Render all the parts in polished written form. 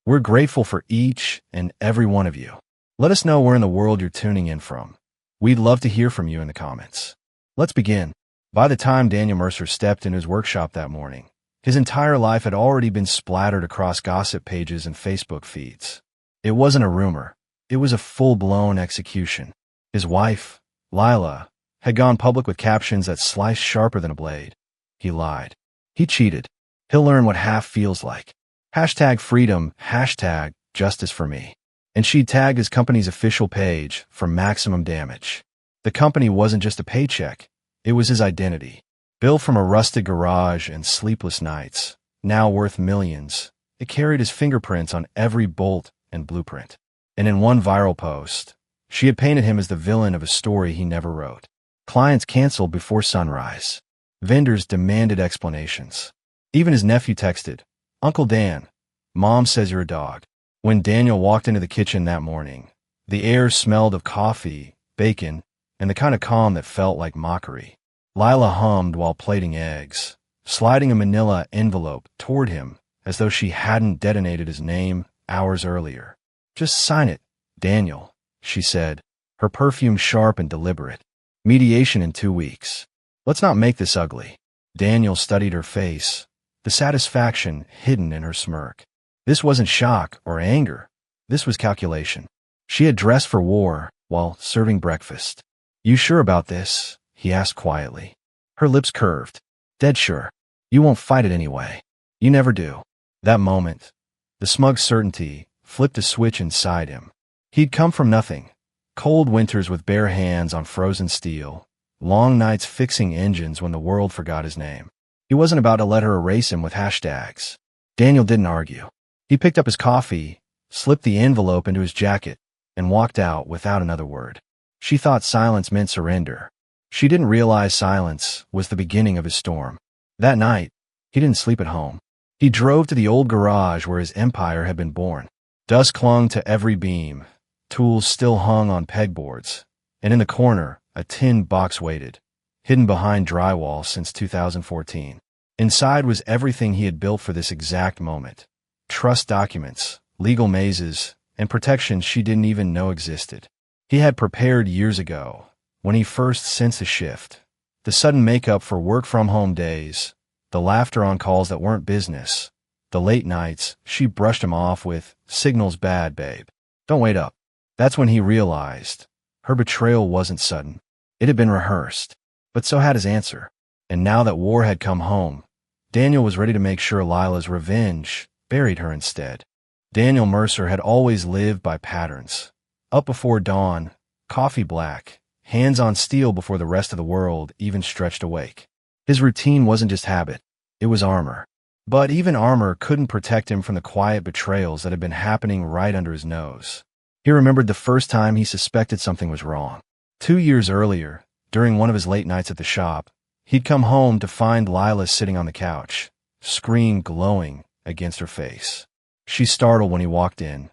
We're grateful for each and every one of you. Let us know where in the world you're tuning in from. We'd love to hear from you in the comments. Let's begin. By the time Daniel Mercer stepped in his workshop that morning, his entire life had already been splattered across gossip pages and Facebook feeds. It wasn't a rumor. It was a full-blown execution. His wife, Lila, had gone public with captions that sliced sharper than a blade. He lied. He cheated. He'll learn what half feels like. #freedom, #justice for me. And she tagged his company's official page for maximum damage. The company wasn't just a paycheck. It was his identity. Built from a rusted garage and sleepless nights, now worth millions, it carried his fingerprints on every bolt and blueprint. And in one viral post, she had painted him as the villain of a story he never wrote. Clients canceled before sunrise. Vendors demanded explanations. Even his nephew texted, "Uncle Dan, Mom says you're a dog." When Daniel walked into the kitchen that morning, the air smelled of coffee, bacon, and the kind of calm that felt like mockery. Lila hummed while plating eggs, sliding a manila envelope toward him as though she hadn't detonated his name hours earlier. "Just sign it, Daniel," she said, her perfume sharp and deliberate. "Mediation in 2 weeks. Let's not make this ugly." Daniel studied her face, the satisfaction hidden in her smirk. This wasn't shock or anger. This was calculation. She had dressed for war while serving breakfast. "You sure about this?" he asked quietly. Her lips curved. "Dead sure. You won't fight it anyway. You never do." That moment, the smug certainty flipped a switch inside him. He'd come from nothing. Cold winters with bare hands on frozen steel. Long nights fixing engines when the world forgot his name. He wasn't about to let her erase him with hashtags. Daniel didn't argue. He picked up his coffee, slipped the envelope into his jacket, and walked out without another word. She thought silence meant surrender. She didn't realize silence was the beginning of his storm. That night, he didn't sleep at home. He drove to the old garage where his empire had been born. Dust clung to every beam. Tools still hung on pegboards. And in the corner, a tin box waited, hidden behind drywall since 2014. Inside was everything he had built for this exact moment. Trust documents, legal mazes, and protections she didn't even know existed. He had prepared years ago, when he first sensed the shift. The sudden makeup for work-from-home days, the laughter on calls that weren't business, the late nights she brushed him off with, "Signal's bad, babe. Don't wait up." That's when he realized her betrayal wasn't sudden. It had been rehearsed. But so had his answer. And now that war had come home, Daniel was ready to make sure Lila's revenge buried her instead. Daniel Mercer had always lived by patterns. Up before dawn, coffee black, hands on steel before the rest of the world even stretched awake. His routine wasn't just habit, it was armor. But even armor couldn't protect him from the quiet betrayals that had been happening right under his nose. He remembered the first time he suspected something was wrong. 2 years earlier, during one of his late nights at the shop, he'd come home to find Lila sitting on the couch, screen glowing against her face. She startled when he walked in,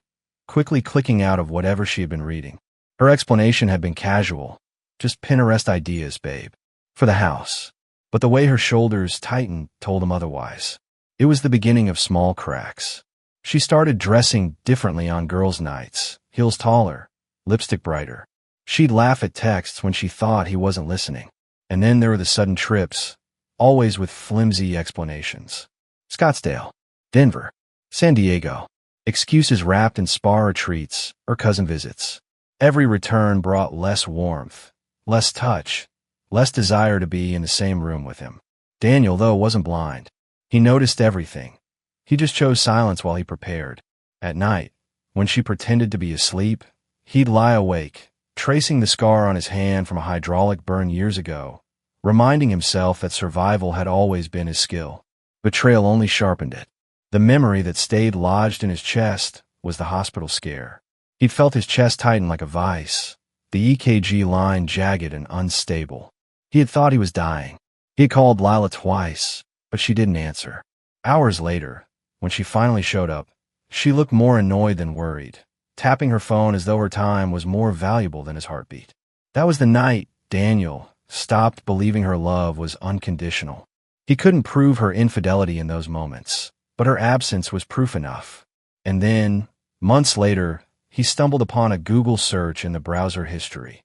quickly clicking out of whatever she had been reading. Her explanation had been casual, just Pinterest ideas, babe, for the house. But the way her shoulders tightened told him otherwise. It was the beginning of small cracks. She started dressing differently on girls' nights, heels taller, lipstick brighter. She'd laugh at texts when she thought he wasn't listening. And then there were the sudden trips, always with flimsy explanations. Scottsdale, Denver, San Diego. Excuses wrapped in spa retreats or cousin visits. Every return brought less warmth, less touch, less desire to be in the same room with him. Daniel, though, wasn't blind. He noticed everything. He just chose silence while he prepared. At night, when she pretended to be asleep, he'd lie awake, tracing the scar on his hand from a hydraulic burn years ago, reminding himself that survival had always been his skill. Betrayal only sharpened it. The memory that stayed lodged in his chest was the hospital scare. He'd felt his chest tighten like a vice, the EKG line jagged and unstable. He had thought he was dying. He had called Lila twice, but she didn't answer. Hours later, when she finally showed up, she looked more annoyed than worried, tapping her phone as though her time was more valuable than his heartbeat. That was the night Daniel stopped believing her love was unconditional. He couldn't prove her infidelity in those moments, but her absence was proof enough. And then, months later, he stumbled upon a Google search in the browser history.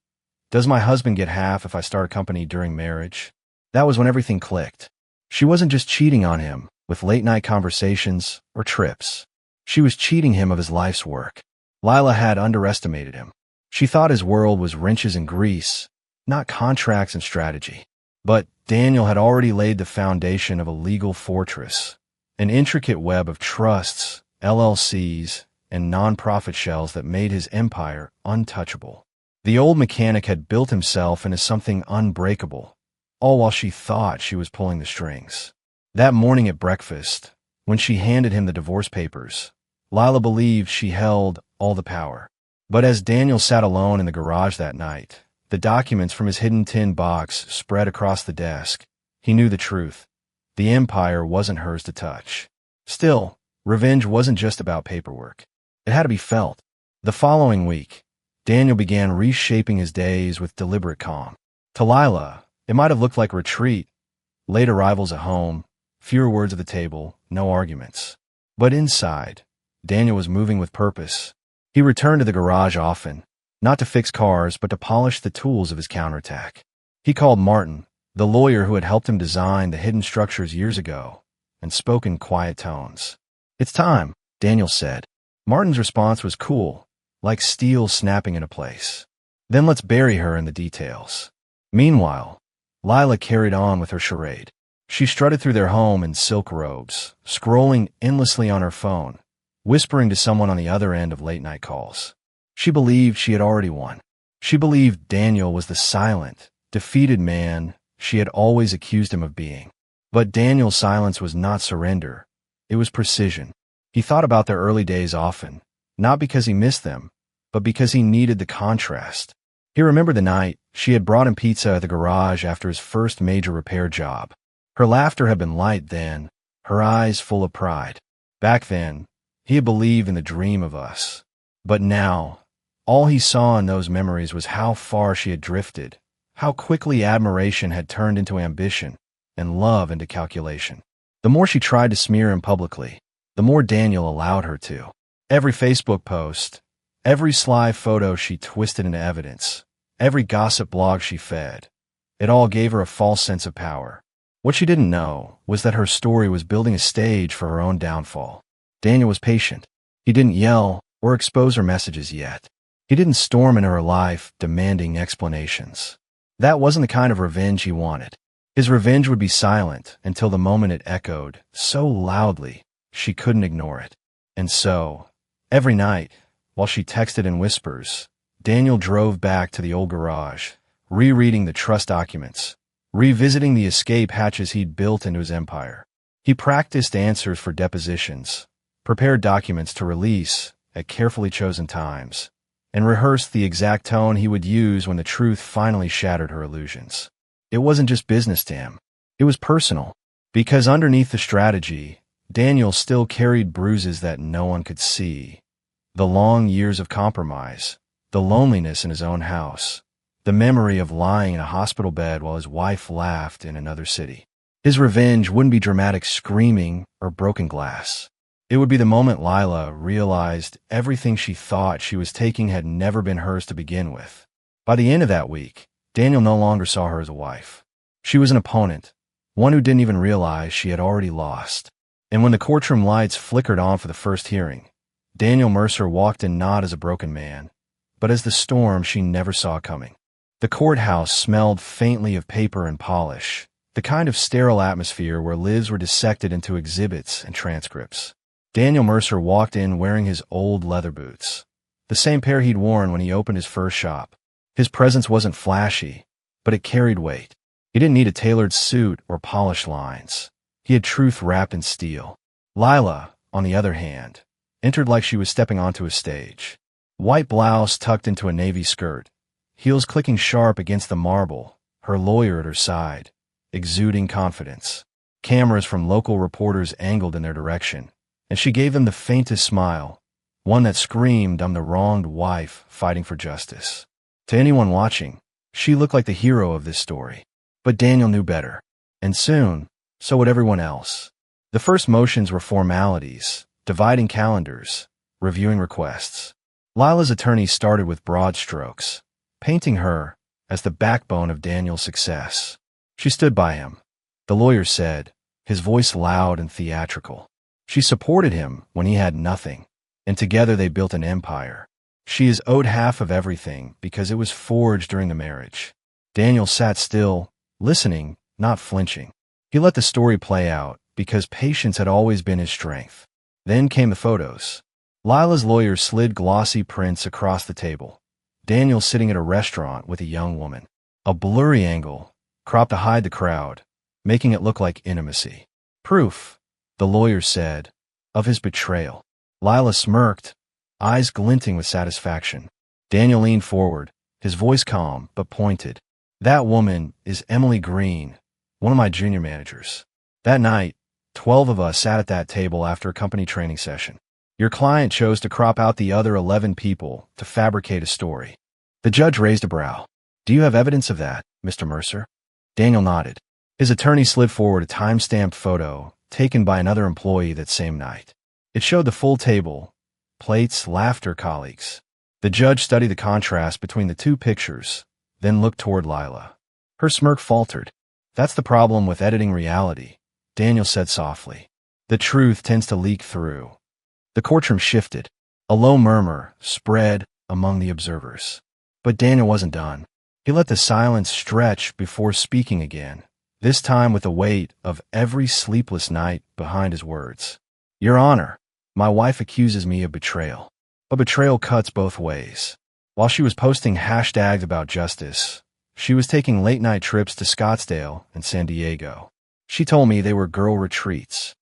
Does my husband get half if I start a company during marriage? That was when everything clicked. She wasn't just cheating on him with late-night conversations or trips. She was cheating him of his life's work. Lila had underestimated him. She thought his world was wrenches and grease, not contracts and strategy. But Daniel had already laid the foundation of a legal fortress, an intricate web of trusts, LLCs, and non-profit shells that made his empire untouchable. The old mechanic had built himself into something unbreakable, all while she thought she was pulling the strings. That morning at breakfast, when she handed him the divorce papers, Lila believed she held all the power. But as Daniel sat alone in the garage that night, the documents from his hidden tin box spread across the desk, he knew the truth. The empire wasn't hers to touch. Still, revenge wasn't just about paperwork. It had to be felt. The following week, Daniel began reshaping his days with deliberate calm. To Lila, it might have looked like retreat, late arrivals at home, fewer words at the table, no arguments. But inside, Daniel was moving with purpose. He returned to the garage often, not to fix cars, but to polish the tools of his counterattack. He called Martin, the lawyer who had helped him design the hidden structures years ago, and spoke in quiet tones. "It's time," Daniel said. Martin's response was cool, like steel snapping into place. "Then let's bury her in the details." Meanwhile, Lila carried on with her charade. She strutted through their home in silk robes, scrolling endlessly on her phone, whispering to someone on the other end of late-night calls. She believed she had already won. She believed Daniel was the silent, defeated man she had always accused him of being. But Daniel's silence was not surrender. It was precision. He thought about their early days often, not because he missed them, but because he needed the contrast. He remembered the night she had brought him pizza at the garage after his first major repair job. Her laughter had been light then, her eyes full of pride. Back then, he had believed in the dream of us. But now, all he saw in those memories was how far she had drifted, how quickly admiration had turned into ambition, and love into calculation. The more she tried to smear him publicly, the more Daniel allowed her to. Every Facebook post, every sly photo she twisted into evidence, every gossip blog she fed, it all gave her a false sense of power. What she didn't know was that her story was building a stage for her own downfall. Daniel was patient. He didn't yell or expose her messages yet. He didn't storm into her life demanding explanations. That wasn't the kind of revenge he wanted. His revenge would be silent until the moment it echoed so loudly she couldn't ignore it. And so, every night, while she texted in whispers, Daniel drove back to the old garage, rereading the trust documents, revisiting the escape hatches he'd built into his empire. He practiced answers for depositions, prepared documents to release at carefully chosen times, and rehearsed the exact tone he would use when the truth finally shattered her illusions. It wasn't just business to him. It was personal, because underneath the strategy, Daniel still carried bruises that no one could see. The long years of compromise, the loneliness in his own house, the memory of lying in a hospital bed while his wife laughed in another city. His revenge wouldn't be dramatic screaming or broken glass. It would be the moment Lila realized everything she thought she was taking had never been hers to begin with. By the end of that week, Daniel no longer saw her as a wife. She was an opponent, one who didn't even realize she had already lost. And when the courtroom lights flickered on for the first hearing, Daniel Mercer walked in not as a broken man, but as the storm she never saw coming. The courthouse smelled faintly of paper and polish, the kind of sterile atmosphere where lives were dissected into exhibits and transcripts. Daniel Mercer walked in wearing his old leather boots, the same pair he'd worn when he opened his first shop. His presence wasn't flashy, but it carried weight. He didn't need a tailored suit or polished lines. He had truth wrapped in steel. Lila, on the other hand, entered like she was stepping onto a stage. White blouse tucked into a navy skirt, heels clicking sharp against the marble, her lawyer at her side, exuding confidence. Cameras from local reporters angled in their direction, and she gave them the faintest smile, one that screamed, "I'm the wronged wife fighting for justice." To anyone watching, she looked like the hero of this story. But Daniel knew better. And soon, so would everyone else. The first motions were formalities, dividing calendars, reviewing requests. Lila's attorney started with broad strokes, painting her as the backbone of Daniel's success. She stood by him, the lawyer said, his voice loud and theatrical. She supported him when he had nothing, and together they built an empire. She is owed half of everything because it was forged during the marriage. Daniel sat still, listening, not flinching. He let the story play out because patience had always been his strength. Then came the photos. Lila's lawyer slid glossy prints across the table. Daniel sitting at a restaurant with a young woman. A blurry angle, cropped to hide the crowd, making it look like intimacy. Proof, the lawyer said, of his betrayal. Lila smirked, eyes glinting with satisfaction. Daniel leaned forward, his voice calm but pointed. That woman is Emily Green, one of my junior managers. That night, 12 of us sat at that table after a company training session. Your client chose to crop out the other 11 people to fabricate a story. The judge raised a brow. Do you have evidence of that, Mr. Mercer? Daniel nodded. His attorney slid forward a time-stamped photo taken by another employee that same night. It showed the full table, plates, laughter, colleagues. The judge studied the contrast between the two pictures, then looked toward Lila. Her smirk faltered. That's the problem with editing reality, Daniel said softly. The truth tends to leak through. The courtroom shifted. A low murmur spread among the observers. But Daniel wasn't done. He let the silence stretch before speaking again, this time with the weight of every sleepless night behind his words. Your Honor, my wife accuses me of betrayal. But betrayal cuts both ways. While she was posting hashtags about justice, she was taking late-night trips to Scottsdale and San Diego. She told me they were girl retreats.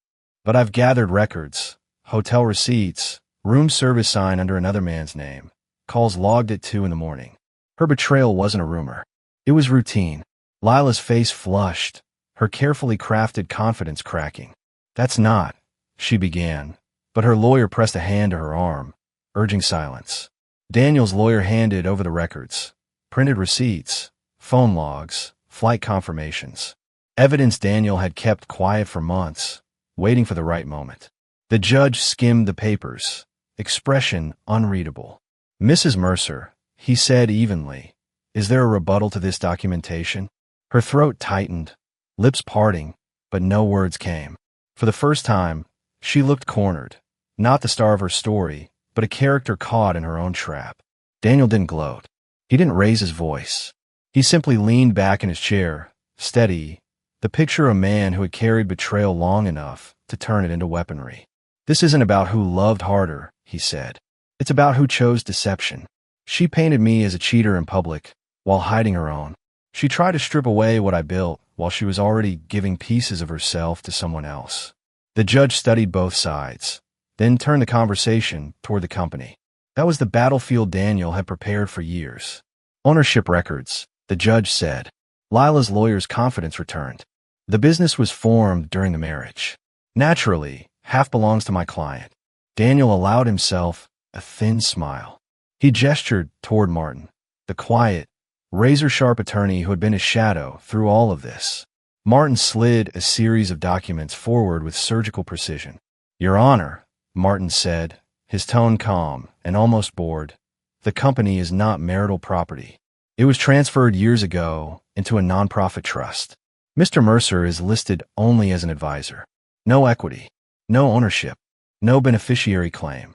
But I've gathered records, hotel receipts, room service sign under another man's name, calls logged at 2 in the morning. Her betrayal wasn't a rumor. It was routine. Lila's face flushed, her carefully crafted confidence cracking. That's not, she began, but her lawyer pressed a hand to her arm, urging silence. Daniel's lawyer handed over the records, printed receipts, phone logs, flight confirmations. Evidence Daniel had kept quiet for months, waiting for the right moment. The judge skimmed the papers, expression unreadable. Mrs. Mercer, he said evenly, is there a rebuttal to this documentation? Her throat tightened, lips parting, but no words came. For the first time, she looked cornered, not the star of her story, but a character caught in her own trap. Daniel didn't gloat. He didn't raise his voice. He simply leaned back in his chair, steady, the picture of a man who had carried betrayal long enough to turn it into weaponry. This isn't about who loved harder, he said. It's about who chose deception. She painted me as a cheater in public, while hiding her own. She tried to strip away what I built while she was already giving pieces of herself to someone else. The judge studied both sides, then turned the conversation toward the company. That was the battlefield Daniel had prepared for years. Ownership records, the judge said. Lila's lawyer's confidence returned. The business was formed during the marriage. Naturally, half belongs to my client. Daniel allowed himself a thin smile. He gestured toward Martin, the quiet, razor-sharp attorney who had been his shadow through all of this. Martin slid a series of documents forward with surgical precision. Your Honor, Martin said, his tone calm and almost bored, the company is not marital property. It was transferred years ago into a nonprofit trust. Mr. Mercer is listed only as an advisor. No equity, no ownership, no beneficiary claim.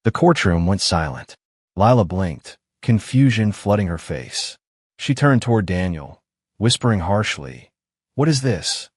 The courtroom went silent. Lila blinked, confusion flooding her face. She turned toward Daniel, whispering harshly, "What is this?"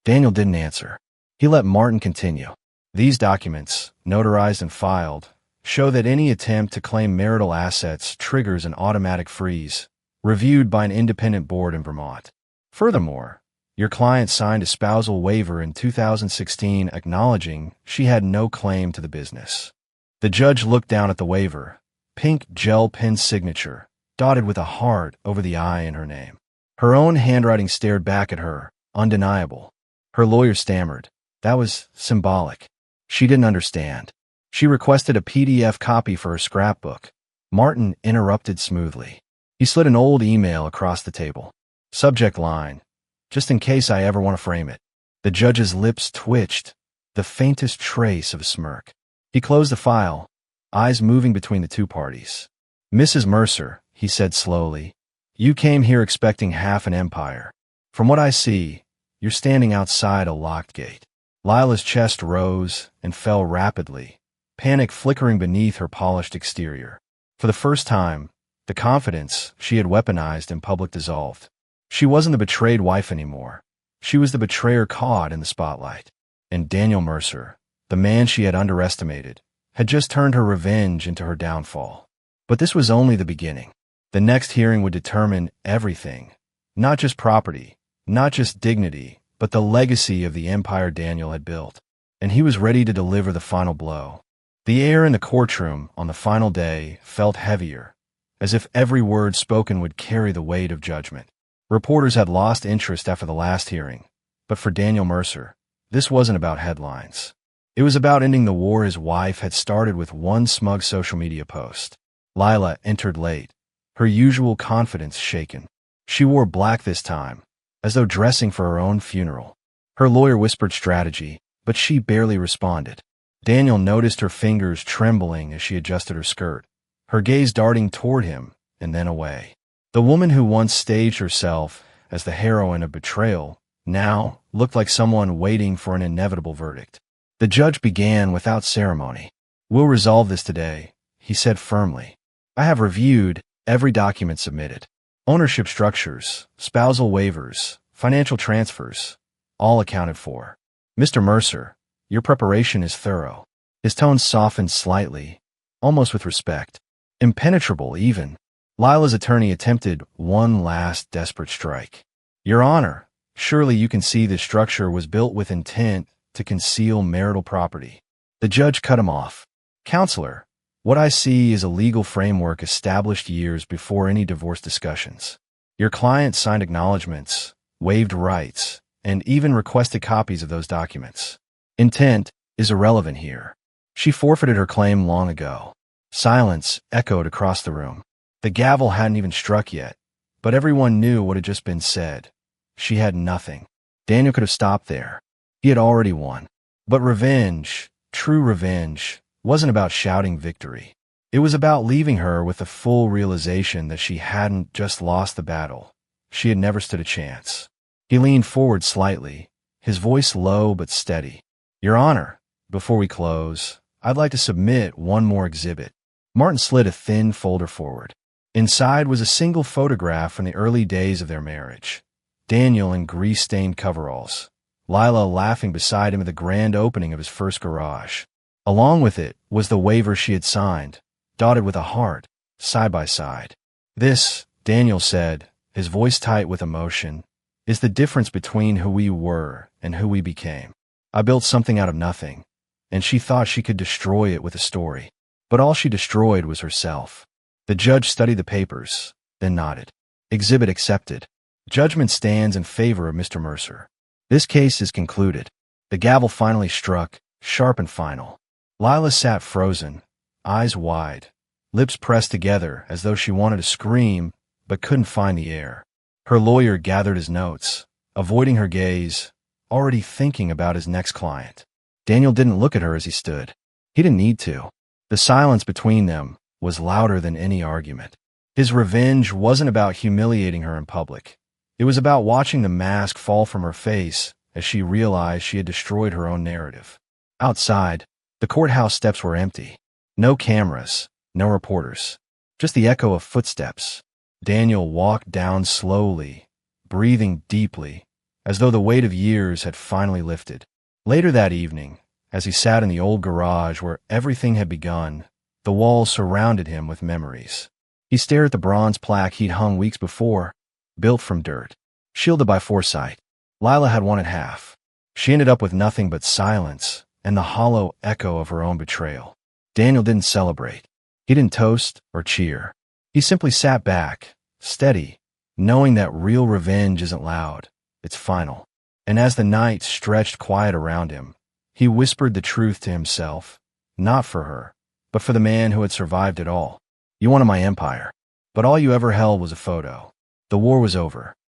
Daniel didn't answer. He let Martin continue. These documents, notarized and filed, show that any attempt to claim marital assets triggers an automatic freeze, reviewed by an independent board in Vermont. Furthermore, your client signed a spousal waiver in 2016 acknowledging she had no claim to the business. The judge looked down at the waiver, pink gel pen signature, dotted with a heart over the I in her name. Her own handwriting stared back at her, undeniable. Her lawyer stammered. That was symbolic. She didn't understand. She requested a PDF copy for her scrapbook. Martin interrupted smoothly. He slid an old email across the table. Subject line, just in case I ever want to frame it. The judge's lips twitched, the faintest trace of a smirk. He closed the file, eyes moving between the two parties. "Mrs. Mercer," he said slowly, "you came here expecting half an empire. From what I see, you're standing outside a locked gate." Lila's chest rose and fell rapidly, panic flickering beneath her polished exterior. For the first time, the confidence she had weaponized in public dissolved. She wasn't the betrayed wife anymore. She was the betrayer caught in the spotlight. And Daniel Mercer, the man she had underestimated, had just turned her revenge into her downfall. But this was only the beginning. The next hearing would determine everything. Not just property, not just dignity, but the legacy of the empire Daniel had built. And he was ready to deliver the final blow. The air in the courtroom on the final day felt heavier, as if every word spoken would carry the weight of judgment. Reporters had lost interest after the last hearing, but for Daniel Mercer, this wasn't about headlines. It was about ending the war his wife had started with one smug social media post. Lila entered late, her usual confidence shaken. She wore black this time, as though dressing for her own funeral. Her lawyer whispered strategy, but she barely responded. Daniel noticed her fingers trembling as she adjusted her skirt, her gaze darting toward him and then away. The woman who once staged herself as the heroine of betrayal now looked like someone waiting for an inevitable verdict. The judge began without ceremony. "We'll resolve this today," he said firmly. "I have reviewed every document submitted. Ownership structures, spousal waivers, financial transfers, all accounted for. Mr. Mercer, your preparation is thorough." His tone softened slightly, almost with respect. Impenetrable, even. Lila's attorney attempted one last desperate strike. "Your Honor, surely you can see this structure was built with intent to conceal marital property." The judge cut him off. "Counselor, what I see is a legal framework established years before any divorce discussions. Your client signed acknowledgments, waived rights, and even requested copies of those documents. Intent is irrelevant here. She forfeited her claim long ago." Silence echoed across the room. The gavel hadn't even struck yet, but everyone knew what had just been said. She had nothing. Daniel could have stopped there. He had already won. But revenge, true revenge, wasn't about shouting victory. It was about leaving her with the full realization that she hadn't just lost the battle. She had never stood a chance. He leaned forward slightly, his voice low but steady. "Your Honor, before we close, I'd like to submit one more exhibit." Martin slid a thin folder forward. Inside was a single photograph from the early days of their marriage. Daniel in grease-stained coveralls, Lila laughing beside him at the grand opening of his first garage. Along with it was the waiver she had signed, dotted with a heart, side by side. "This," Daniel said, his voice tight with emotion, "is the difference between who we were and who we became. I built something out of nothing, and she thought she could destroy it with a story. But all she destroyed was herself." The judge studied the papers, then nodded. "Exhibit accepted. Judgment stands in favor of Mr. Mercer. This case is concluded." The gavel finally struck, sharp and final. Lila sat frozen, eyes wide, lips pressed together as though she wanted to scream but couldn't find the air. Her lawyer gathered his notes, avoiding her gaze, already thinking about his next client. Daniel didn't look at her as he stood. He didn't need to. The silence between them was louder than any argument. His revenge wasn't about humiliating her in public. It was about watching the mask fall from her face as she realized she had destroyed her own narrative. Outside, the courthouse steps were empty. No cameras, no reporters, just the echo of footsteps. Daniel walked down slowly, breathing deeply, as though the weight of years had finally lifted. Later that evening, as he sat in the old garage where everything had begun, the walls surrounded him with memories. He stared at the bronze plaque he'd hung weeks before, built from dirt, shielded by foresight. Lila had won at half. She ended up with nothing but silence and the hollow echo of her own betrayal. Daniel didn't celebrate. He didn't toast or cheer. He simply sat back, steady, knowing that real revenge isn't loud, it's final. And as the night stretched quiet around him, he whispered the truth to himself, not for her, but for the man who had survived it all. "You wanted my empire, but all you ever held was a photo. The war was over.